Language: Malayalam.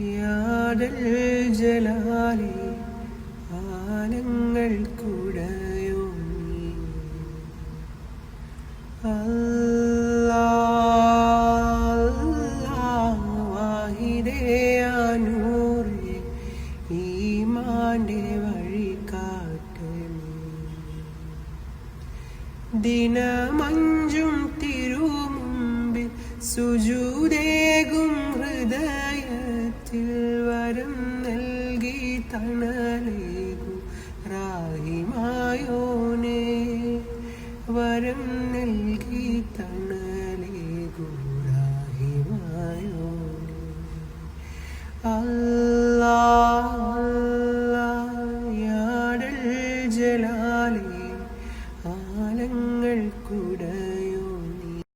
യാദൽ ജലാലി ആനങ്ങൾ കുടയോ നീ വാഹിദേ നൂറേ ഈമാന്റെ വഴി കാട്ടണേ ദിനമഞ്ചും തിരുമുമ്പിൽ സുജൂദേകും ഹൃദയത്തിൽ വരം നൽകി തണലേകും റാഹിമായോനേ വരം നൽകി തണലേകും റാഹിമായോനേ